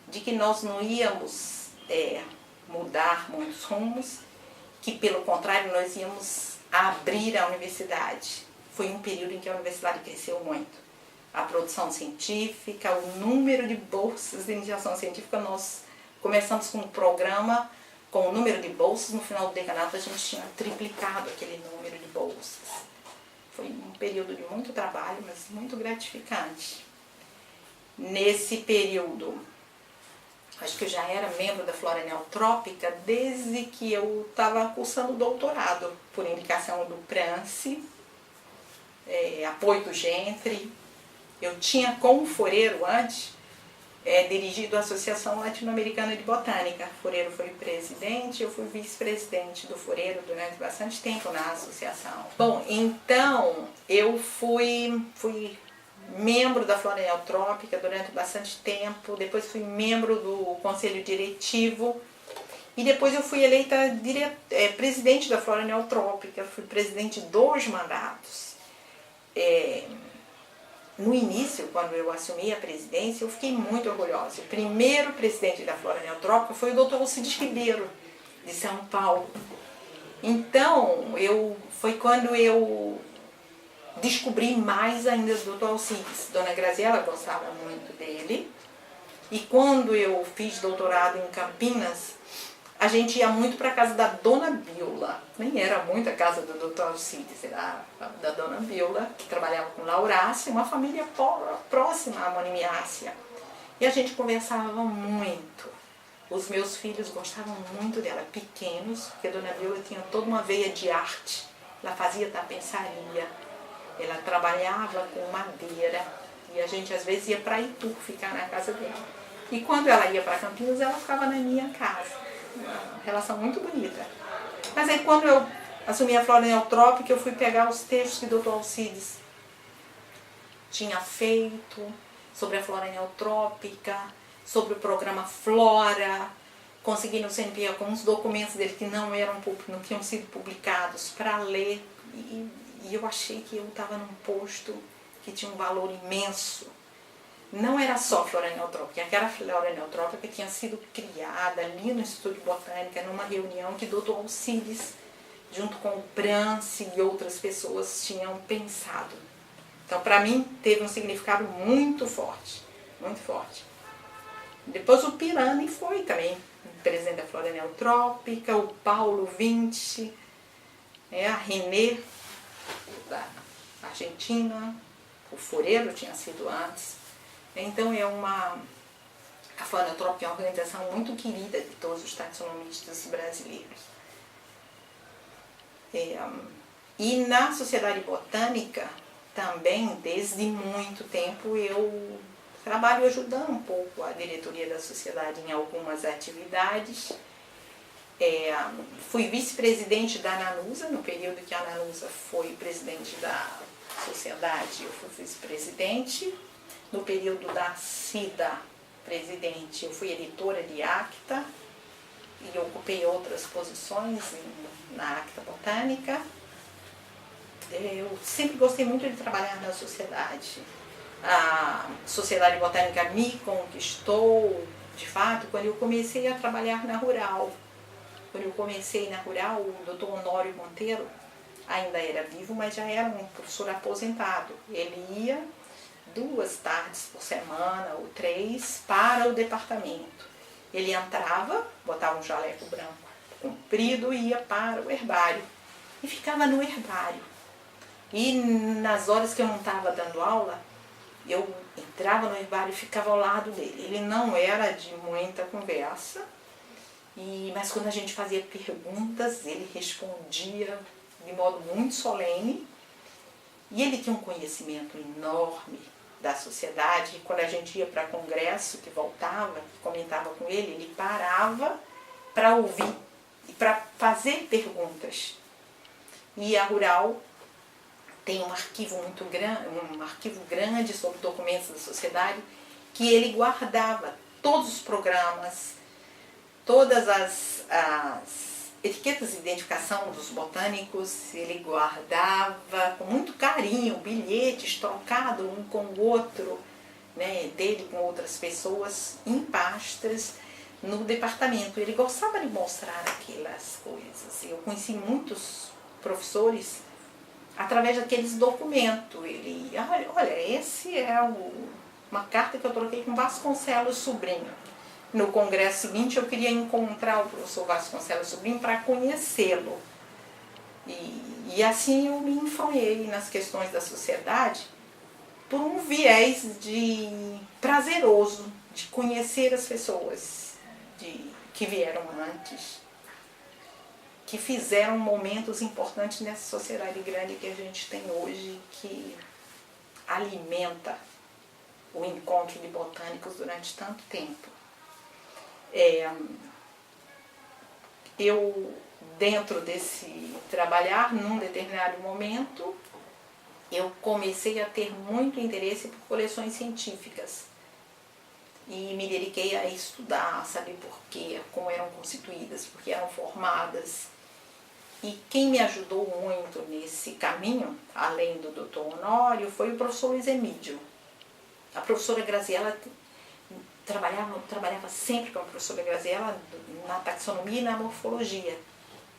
de que nós não íamos mudar muitos rumos, que pelo contrário nós íamos abrir a universidade. Foi um período em que a universidade cresceu muito. A produção científica, o número de bolsas de iniciação científica, nós começamos com um programa com o número de bolsas, no final do decanato a gente tinha triplicado aquele número de bolsas. Foi um período de muito trabalho, mas muito gratificante. Nesse período, acho que eu já era membro da Flora Neotrópica desde que eu estava cursando doutorado, por indicação do Prance, apoio do Gentry. Eu tinha como foreiro antes dirigido a Associação Latino-Americana de Botânica. O foreiro foi presidente, eu fui vice-presidente do foreiro durante bastante tempo na associação. Bom, então eu fui membro da Flora Neotrópica durante bastante tempo, depois fui membro do conselho diretivo E depois eu fui eleita presidente da Flora Neotrópica, fui presidente 2 mandatos. No início, quando eu assumi a presidência, eu fiquei muito orgulhosa. O primeiro presidente da Flora Neotrópica foi o Dr. Alcides Ribeiro, de São Paulo. Então, foi quando eu descobri mais ainda do Dr. Alcides. Dona Graziela gostava muito dele. E quando eu fiz doutorado em Campinas, a gente ia muito para a casa da Dona Biola. Nem era muito a casa do Dr. Alcides, era da Dona Biola, que trabalhava com Laurácia, uma família próxima à Monimiácia. E a gente conversava muito. Os meus filhos gostavam muito dela, pequenos, porque a Dona Biola tinha toda uma veia de arte. Ela fazia tapeçaria, ela trabalhava com madeira, e a gente às vezes ia para Itu ficar na casa dela. E quando ela ia para Campinas, ela ficava na minha casa. Uma relação muito bonita. Mas aí quando eu assumi a Flora Neotrópica, eu fui pegar os textos que o Dr. Alcides tinha feito sobre a Flora Neotrópica, sobre o programa Flora, consegui no CNPq alguns documentos dele que não tinham sido publicados para ler, e eu achei que eu estava num posto que tinha um valor imenso. Não era só Flora Neotrópica, aquela Flora Neotrópica tinha sido criada ali no Instituto de Botânica, numa reunião que Dr. Alcides, junto com o Brance e outras pessoas, tinham pensado. Então, para mim, teve um significado muito forte, muito forte. Depois o Pirani foi também presidente da Flora Neotrópica, o Paulo Vinci, a Renê, da Argentina, o Fureiro tinha sido antes. Então a Flora Neotrópica é uma organização muito querida de todos os taxonomistas brasileiros. E na Sociedade Botânica também, desde muito tempo, eu trabalho ajudando um pouco a diretoria da sociedade em algumas atividades. Fui vice-presidente da Nanusa, no período que a Nanusa foi presidente da sociedade, eu fui vice-presidente. No período da CIDA, presidente, eu fui editora de Acta e ocupei outras posições na Acta Botânica. Eu sempre gostei muito de trabalhar na sociedade. A Sociedade Botânica me conquistou, de fato, quando eu comecei a trabalhar na Rural. Quando eu comecei na Rural, o Dr. Honório Monteiro ainda era vivo, mas já era um professor aposentado. Ele ia 2 tardes por semana ou 3 para o departamento. Ele entrava, botava um jaleco branco comprido e ia para o herbário. E ficava no herbário. E nas horas que eu não estava dando aula, eu entrava no herbário e ficava ao lado dele. Ele não era de muita conversa, mas quando a gente fazia perguntas, ele respondia de modo muito solene. E ele tinha um conhecimento enorme da sociedade. E quando a gente ia para congresso, que voltava, que comentava com ele, ele parava para ouvir e para fazer perguntas. E a Rural tem um arquivo muito grande, um arquivo grande sobre documentos da sociedade, que ele guardava todos os programas, todas as etiquetas de identificação dos botânicos, ele guardava com muito carinho, bilhetes trocados um com o outro, né, dele com outras pessoas, em pastas no departamento. Ele gostava de mostrar aquelas coisas. Eu conheci muitos professores através daqueles documentos. Ele, olha, esse é uma carta que eu troquei com Vasconcelos Sobrinho. No congresso seguinte eu queria encontrar o professor Vasconcelos Sobrinho para conhecê-lo. E assim eu me influei nas questões da sociedade por um viés prazeroso de conhecer as pessoas que vieram antes, que fizeram momentos importantes nessa sociedade grande que a gente tem hoje, que alimenta o encontro de botânicos durante tanto tempo. Eu, dentro desse trabalhar, num determinado momento, eu comecei a ter muito interesse por coleções científicas. e me dediquei a estudar, saber por quê, como eram constituídas, porque eram formadas. E quem me ajudou muito nesse caminho, além do Dr. Honório, foi o professor Luiz Emídio. A professora Graziella trabalhava sempre com a professora Graziella na taxonomia e na morfologia.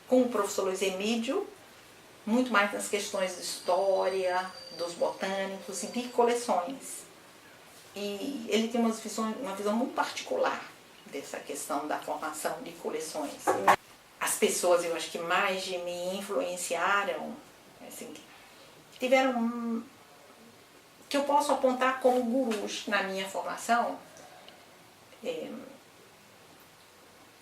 Com o professor Luiz Emídio, muito mais nas questões de história, dos botânicos e de coleções. E ele tem uma visão muito particular dessa questão da formação de coleções. As pessoas, eu acho que mais de me influenciaram, assim, tiveram, que eu posso apontar como gurus na minha formação,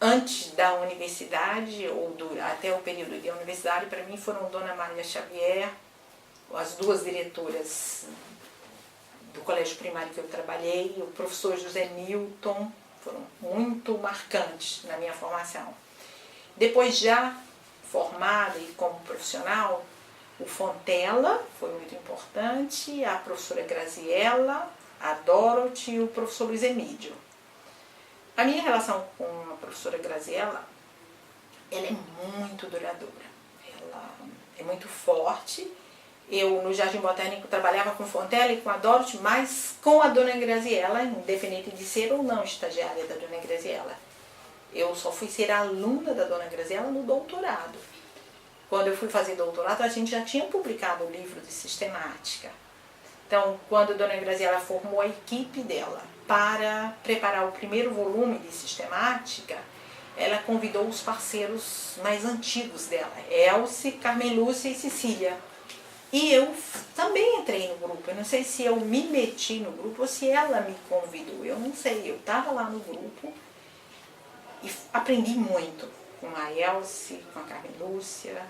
antes da universidade, ou até o período de universidade, para mim foram Dona Maria Xavier, as duas diretoras do colégio primário que eu trabalhei, o professor José Milton, foram muito marcantes na minha formação. Depois, já formada e como profissional, o Fontella foi muito importante, a professora Graziella, a Dorothy e o professor Luiz Emídio. A minha relação com a professora Graziella, ela é muito duradoura, ela é muito forte. Eu, no Jardim Botânico, trabalhava com Fontella e com a Dorothy, mas com a Dona Graziella, independente de ser ou não estagiária da Dona Graziella. Eu só fui ser aluna da Dona Graziella no doutorado. Quando eu fui fazer doutorado, a gente já tinha publicado o livro de sistemática. Então, quando a Dona Graziella formou a equipe dela para preparar o primeiro volume de sistemática, ela convidou os parceiros mais antigos dela, Elce, Carmen Lúcia e Cecília. E eu também entrei no grupo. Eu não sei se eu me meti no grupo ou se ela me convidou. Eu não sei. Eu estava lá no grupo e aprendi muito com a Elce, com a Carmen Lúcia,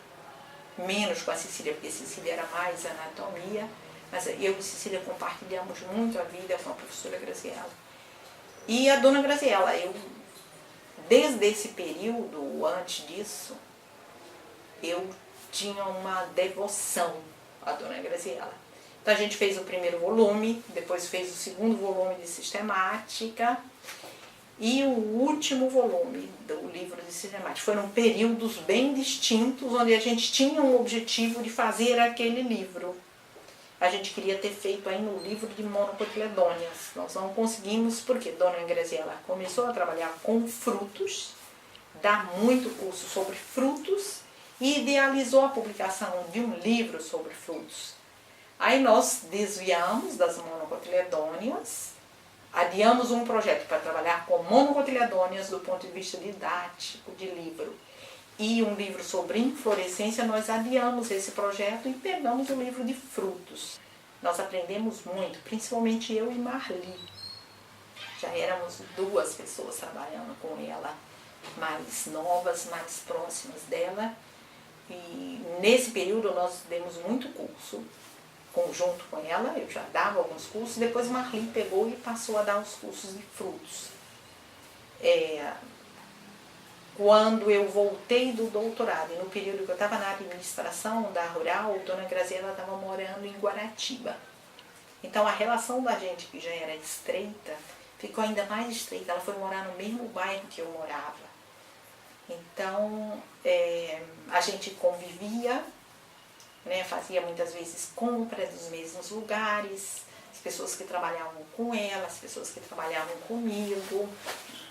menos com a Cecília, porque a Cecília era mais anatomia. Mas eu e Cecília compartilhamos muito a vida com a professora Graziella. E a Dona Graziella, desde esse período, antes disso, eu tinha uma devoção à Dona Graziella. Então a gente fez o primeiro volume, depois fez o segundo volume de sistemática e o último volume do livro de sistemática. Foram períodos bem distintos, onde a gente tinha um objetivo de fazer aquele livro. A gente queria ter feito aí no livro de monocotiledôneas. Nós não conseguimos porque Dona Graziella começou a trabalhar com frutos, dá muito curso sobre frutos e idealizou a publicação de um livro sobre frutos. Aí nós desviamos das monocotiledôneas, adiamos um projeto para trabalhar com monocotiledôneas do ponto de vista didático de livro. E um livro sobre inflorescência, nós adiamos esse projeto e pegamos o livro de frutos. Nós aprendemos muito, principalmente eu e Marli. Já éramos duas pessoas trabalhando com ela, mais novas, mais próximas dela. E nesse período nós demos muito curso, conjunto com ela, eu já dava alguns cursos, depois Marli pegou e passou a dar os cursos de frutos. Quando eu voltei do doutorado, e no período que eu estava na administração da Rural, Dona Graziella estava morando em Guaratiba. Então a relação da gente, que já era estreita, ficou ainda mais estreita. Ela foi morar no mesmo bairro que eu morava. Então a gente convivia, né, fazia muitas vezes compras dos mesmos lugares, as pessoas que trabalhavam com ela, as pessoas que trabalhavam comigo.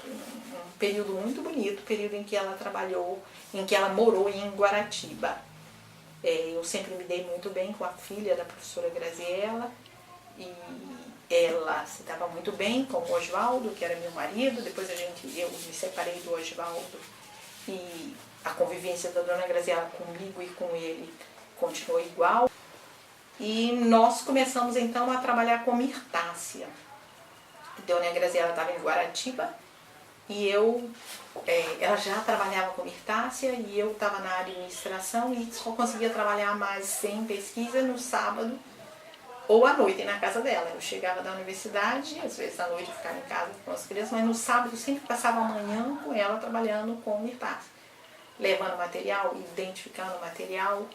Um período muito bonito, período em que ela trabalhou, em que ela morou em Guaratiba. Eu sempre me dei muito bem com a filha da professora Graziella e ela se dava muito bem com o Oswaldo, que era meu marido. Depois eu me separei do Oswaldo e a convivência da Dona Graziella comigo e com ele continuou igual. E nós começamos então a trabalhar com mirtácea. A Dona Graziella estava em Guaratiba e ela já trabalhava com mirtácea e eu estava na administração e só conseguia trabalhar mais sem pesquisa no sábado ou à noite na casa dela. Eu chegava da universidade, às vezes à noite eu ficava em casa com as crianças, mas no sábado eu sempre passava a manhã com ela trabalhando com mirtácea, levando material, identificando material.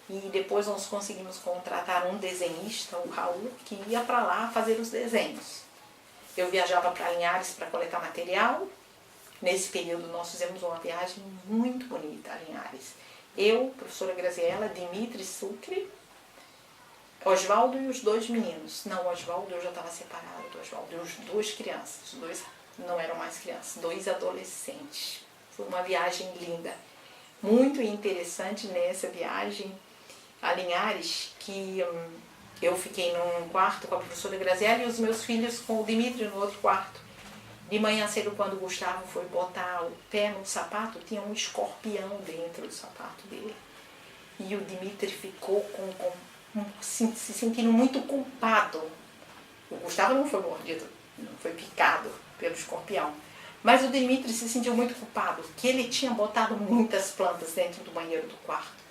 E depois nós conseguimos contratar um desenhista, o Raul, que ia para lá fazer os desenhos. eu viajava para Linhares para coletar material. Nesse período nós fizemos uma viagem muito bonita a Linhares. Eu, professora Graziella, Dimitri Sucre, Oswaldo e os 2 meninos. Não, Oswaldo eu já estava separado do Oswaldo. E os 2 crianças, os 2 não eram mais crianças, 2 adolescentes. Foi uma viagem linda. Muito interessante nessa viagem a Linhares, que eu fiquei num quarto com a professora Graziella e os meus filhos com o Dimitri no outro quarto. De manhã cedo, quando o Gustavo foi botar o pé no sapato, tinha um escorpião dentro do sapato dele. E o Dimitri ficou se sentindo muito culpado. O Gustavo não foi mordido, não foi picado pelo escorpião. Mas o Dimitri se sentiu muito culpado, que ele tinha botado muitas plantas dentro do banheiro do quarto.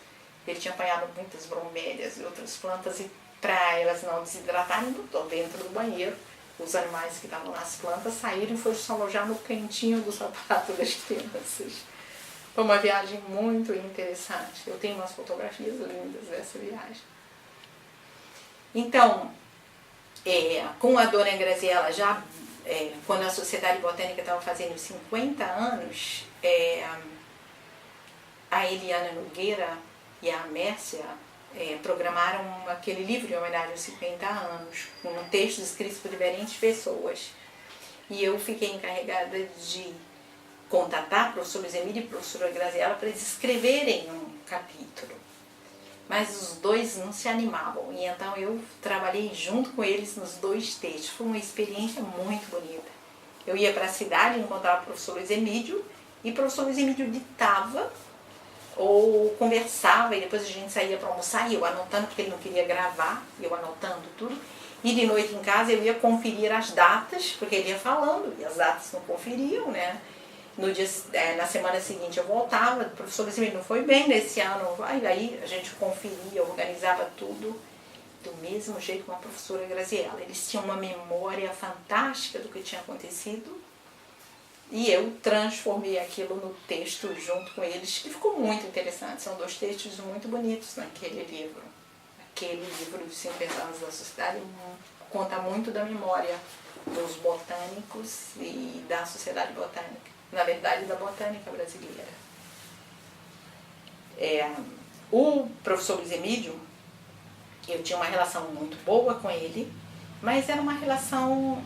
Ele tinha apanhado muitas bromélias e outras plantas, e para elas não desidratarem, botou dentro do banheiro. Os animais que estavam nas plantas saíram e foram se alojar no cantinho do sapato das crianças. Foi uma viagem muito interessante. Eu tenho umas fotografias lindas dessa viagem. Então, com a dona Graziella, já quando a Sociedade Botânica estava fazendo 50 anos, a Eliana Nogueira e a Mércia programaram aquele livro em homenagem aos 50 anos, com textos escritos por diferentes pessoas. E eu fiquei encarregada de contatar o professor Luiz Emílio e a professora Graziella para eles escreverem um capítulo. Mas os 2 não se animavam, e então eu trabalhei junto com eles nos 2 textos. Foi uma experiência muito bonita. Eu ia para a cidade, encontrava o professor Luiz Emílio, e o professor Luiz Emílio ditava ou conversava, e depois a gente saía para almoçar, e eu anotando, porque ele não queria gravar, e eu anotando tudo. E de noite em casa eu ia conferir as datas, porque ele ia falando, e as datas não conferiam, né? No dia, na semana seguinte eu voltava, o professor Luiz Emílio não foi bem nesse ano, aí a gente conferia, organizava tudo do mesmo jeito com a professora Graziella. Eles tinham uma memória fantástica do que tinha acontecido, e eu transformei aquilo no texto junto com eles, que ficou muito interessante. São 2 textos muito bonitos naquele livro. Aquele livro dos 50 anos da Sociedade conta muito da memória dos botânicos e da Sociedade Botânica. Na verdade, da botânica brasileira. O professor Luiz Emílio, eu tinha uma relação muito boa com ele, mas era uma relação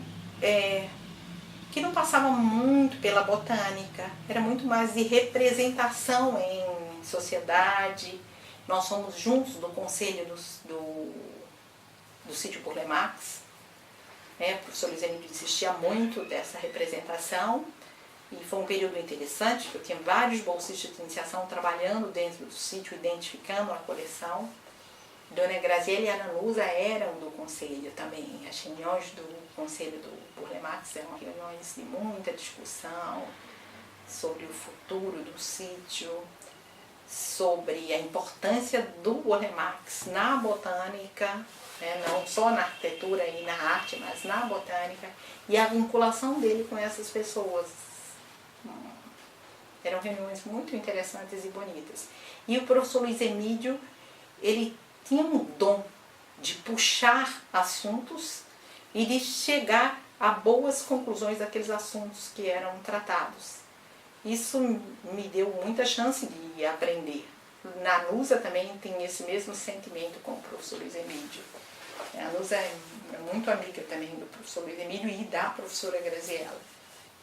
que não passava muito pela botânica, era muito mais de representação em sociedade. Nós fomos juntos do conselho do sítio Burle Marx. O professor Luiz Emílio insistia muito dessa representação, e foi um período interessante, porque eu tinha vários bolsistas de iniciação trabalhando dentro do sítio, identificando a coleção. Dona Graziella e a Nanusa eram do conselho também. As reuniões do conselho do Burle Marx eram reuniões de muita discussão sobre o futuro do sítio, sobre a importância do Burle Marx na botânica, não só na arquitetura e na arte, mas na botânica, e a vinculação dele com essas pessoas. Eram reuniões muito interessantes e bonitas. E o professor Luiz Emílio, ele tinha um dom de puxar assuntos e de chegar a boas conclusões daqueles assuntos que eram tratados. Isso me deu muita chance de aprender. Na Nusa também tem esse mesmo sentimento com o professor Luiz Emílio. A Nusa é muito amiga também do professor Luiz Emílio e da professora Graziella.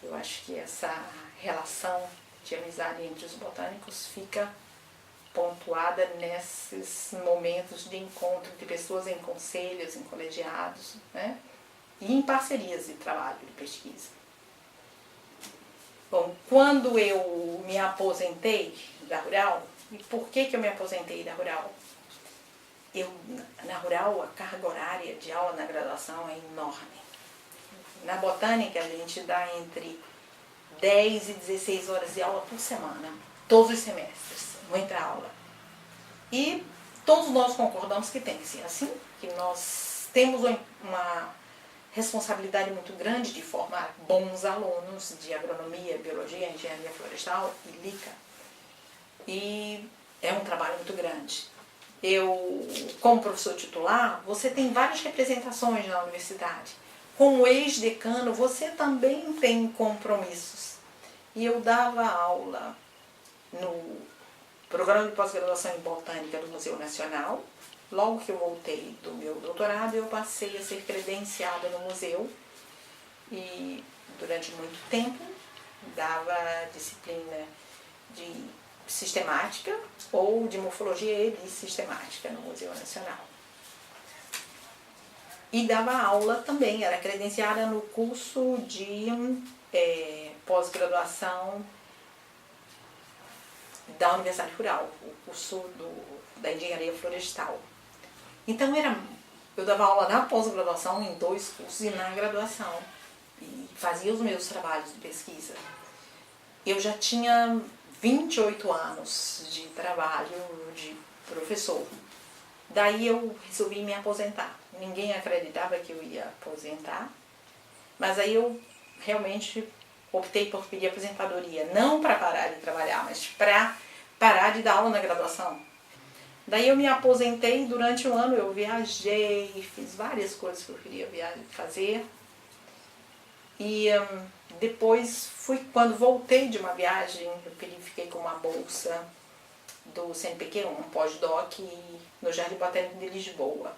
Eu acho que essa relação de amizade entre os botânicos fica pontuada nesses momentos de encontro de pessoas em conselhos, em colegiados, e em parcerias de trabalho, de pesquisa. Bom, quando eu me aposentei da Rural, e por que eu me aposentei da Rural? Na Rural, a carga horária de aula na graduação é enorme. Na botânica, a gente dá entre 10 e 16 horas de aula por semana, todos os semestres, muita aula. E todos nós concordamos que tem que ser assim, que nós temos uma responsabilidade muito grande de formar bons alunos de agronomia, biologia, engenharia florestal e LICA. E é um trabalho muito grande. Eu, como professor titular, você tem várias representações na universidade. com o ex-decano, você também tem compromissos. E eu dava aula no programa de pós-graduação em Botânica do Museu Nacional. Logo que eu voltei do meu doutorado, eu passei a ser credenciada no museu e durante muito tempo dava disciplina de sistemática ou de morfologia e de sistemática no Museu Nacional. E dava aula também, era credenciada no curso de pós-graduação da Universidade Rural, o curso da Engenharia Florestal. Então eu dava aula na pós-graduação em 2 cursos e na graduação. E fazia os meus trabalhos de pesquisa. Eu já tinha 28 anos de trabalho de professor. Daí eu resolvi me aposentar. Ninguém acreditava que eu ia aposentar, mas aí eu realmente optei por pedir aposentadoria, não para parar de trabalhar, mas para parar de dar aula na graduação. Daí eu me aposentei, durante um ano eu viajei, fiz várias coisas que eu queria fazer. E depois quando voltei de uma viagem, eu fiquei com uma bolsa do CNPq, um pós-doc no Jardim Botânico de Lisboa.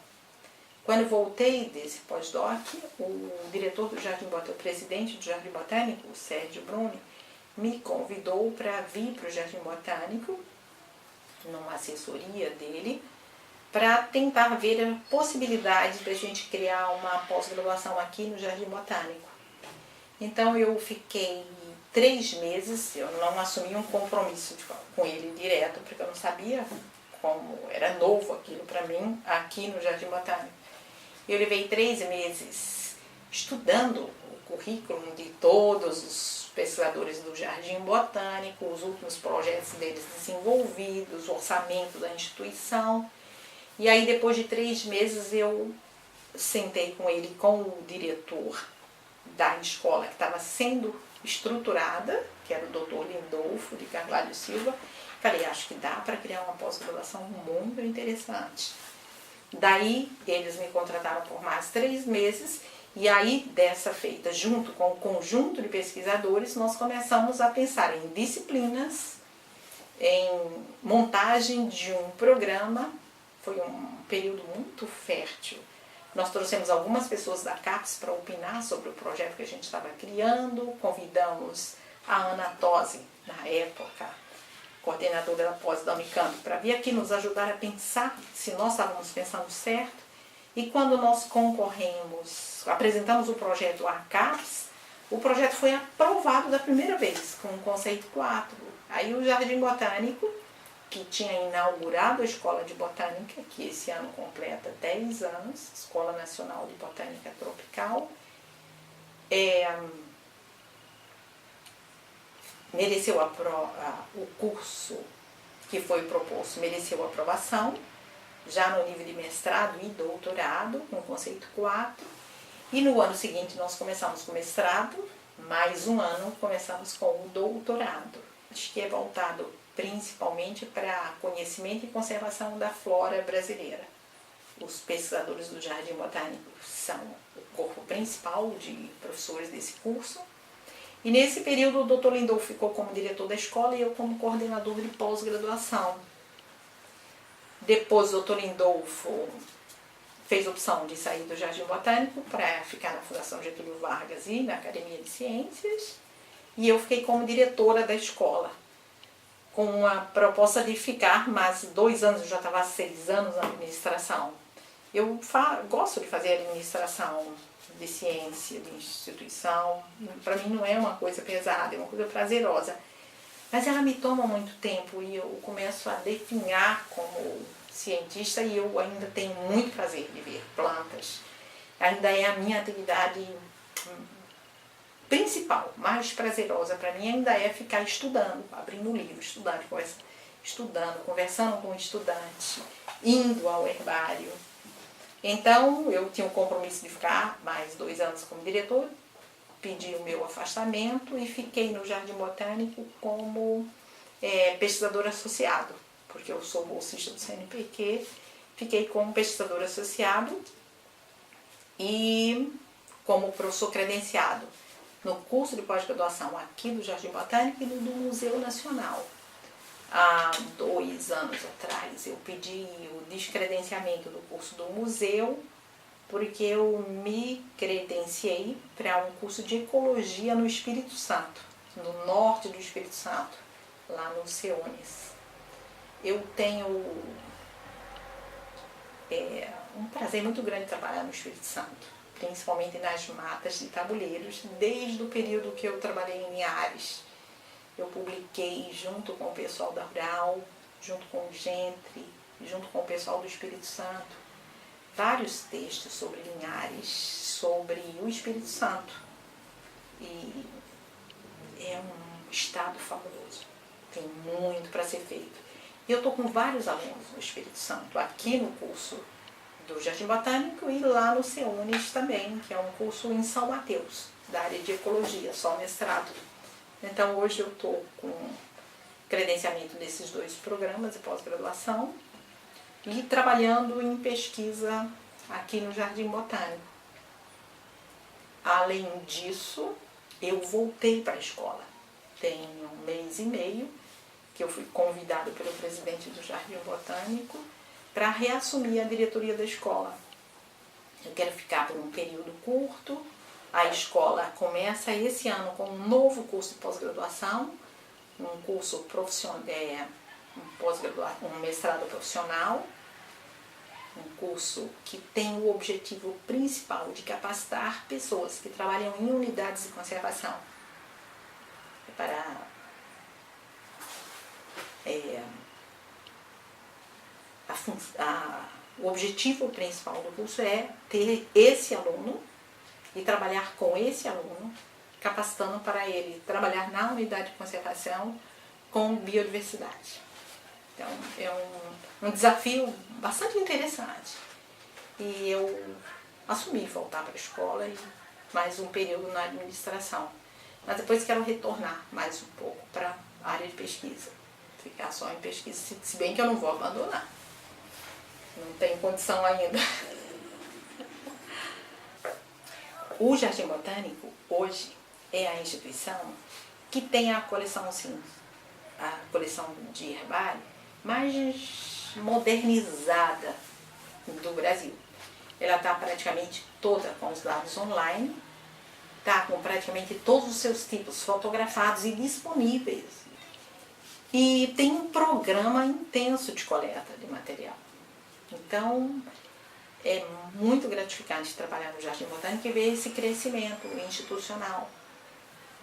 Quando eu voltei desse pós-doc, o diretor do Jardim Botânico, o presidente do Jardim Botânico, o Sérgio Bruni, me convidou para vir para o Jardim Botânico, numa assessoria dele, para tentar ver a possibilidade de a gente criar uma pós-graduação aqui no Jardim Botânico. Então eu fiquei 3 meses, eu não assumi um compromisso com ele direto, porque eu não sabia como era novo aquilo para mim aqui no Jardim Botânico. Eu levei 3 meses estudando o currículo de todos os pesquisadores do Jardim Botânico, os últimos projetos deles desenvolvidos, o orçamento da instituição. E aí depois de 3 meses eu sentei com ele, com o diretor da escola que estava sendo estruturada, que era o Dr. Lindolfo de Carvalho Silva. Falei, acho que dá para criar uma pós-graduação muito interessante. Daí eles me contrataram por mais 3 meses e aí dessa feita, junto com o conjunto de pesquisadores, nós começamos a pensar em disciplinas, em montagem de um programa. Foi um período muito fértil. Nós trouxemos algumas pessoas da CAPES para opinar sobre o projeto que a gente estava criando, convidamos a Ana Tosi, na época, coordenadora da pós da Unicamp, para vir aqui nos ajudar a pensar se nós estávamos pensando certo. E quando nós concorremos, apresentamos o projeto à CAPES, o projeto foi aprovado da primeira vez, com o conceito 4. Aí o Jardim Botânico, que tinha inaugurado a Escola de Botânica, que esse ano completa 10 anos, Escola Nacional de Botânica Tropical, mereceu o curso que foi proposto, mereceu aprovação, já no nível de mestrado e doutorado, no conceito 4, e no ano seguinte nós começamos com o mestrado, mais um ano começamos com o doutorado. Acho que é voltado principalmente para conhecimento e conservação da flora brasileira. Os pesquisadores do Jardim Botânico são o corpo principal de professores desse curso. E nesse período o Dr. Lindolfo ficou como diretor da escola e eu como coordenador de pós-graduação. Depois o Dr. Lindolfo fez opção de sair do Jardim Botânico para ficar na Fundação Getúlio Vargas e na Academia de Ciências. E eu fiquei como diretora da escola, com a proposta de ficar mais 2 anos, eu já estava há 6 anos na administração. Eu gosto de fazer administração de ciência, de instituição. Para mim não é uma coisa pesada, é uma coisa prazerosa. Mas ela me toma muito tempo e eu começo a definhar como cientista e eu ainda tenho muito prazer de ver plantas. Ainda é a minha atividade principal, mais prazerosa para mim ainda é ficar estudando, abrindo um livro, estudando, conversando com o estudante, indo ao herbário. Então, eu tinha o compromisso de ficar mais 2 anos como diretor, pedi o meu afastamento e fiquei no Jardim Botânico como pesquisador associado, porque eu sou bolsista do CNPq, fiquei como pesquisador associado e como professor credenciado no curso de pós-graduação aqui do Jardim Botânico e do Museu Nacional. Há 2 anos atrás eu pedi o descredenciamento do curso do museu, porque eu me credenciei para um curso de ecologia no Espírito Santo, no norte do Espírito Santo, lá no Ceones. Eu tenho um prazer muito grande de trabalhar no Espírito Santo, principalmente nas matas de tabuleiros, desde o período que eu trabalhei em Linhares. Eu publiquei junto com o pessoal da Rural, junto com o Gentry, junto com o pessoal do Espírito Santo, vários textos sobre Linhares, sobre o Espírito Santo. E é um estado fabuloso, tem muito para ser feito. Eu estou com vários alunos no Espírito Santo, aqui no curso do Jardim Botânico e lá no Ceones também, que é um curso em São Mateus, da área de ecologia, só mestrado. Então hoje eu estou com credenciamento desses 2 programas de pós-graduação e trabalhando em pesquisa aqui no Jardim Botânico. Além disso, eu voltei para a escola. Tem 1 mês e meio que eu fui convidado pelo presidente do Jardim Botânico para reassumir a diretoria da escola. Eu quero ficar por um período curto. A escola começa esse ano com um novo curso de pós-graduação, um curso profissional, um mestrado profissional, um curso que tem o objetivo principal de capacitar pessoas que trabalham em unidades de conservação. O objetivo principal do curso é ter esse aluno e trabalhar com esse aluno, capacitando para ele trabalhar na unidade de conservação com biodiversidade. Então, é um desafio bastante interessante. E eu assumi voltar para a escola e mais um período na administração. Mas depois quero retornar mais um pouco para a área de pesquisa. Ficar só em pesquisa, se bem que eu não vou abandonar. Não tenho condição ainda. O Jardim Botânico, hoje, é a instituição que tem a coleção, assim, a coleção de herbário mais modernizada do Brasil. Ela está praticamente toda com os dados online, está com praticamente todos os seus tipos fotografados e disponíveis. E tem um programa intenso de coleta de material. Então, é muito gratificante trabalhar no Jardim Botânico e ver esse crescimento institucional,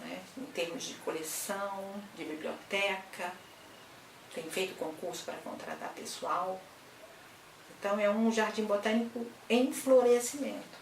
né, em termos de coleção, de biblioteca, tem feito concurso para contratar pessoal. Então é um Jardim Botânico em florescimento.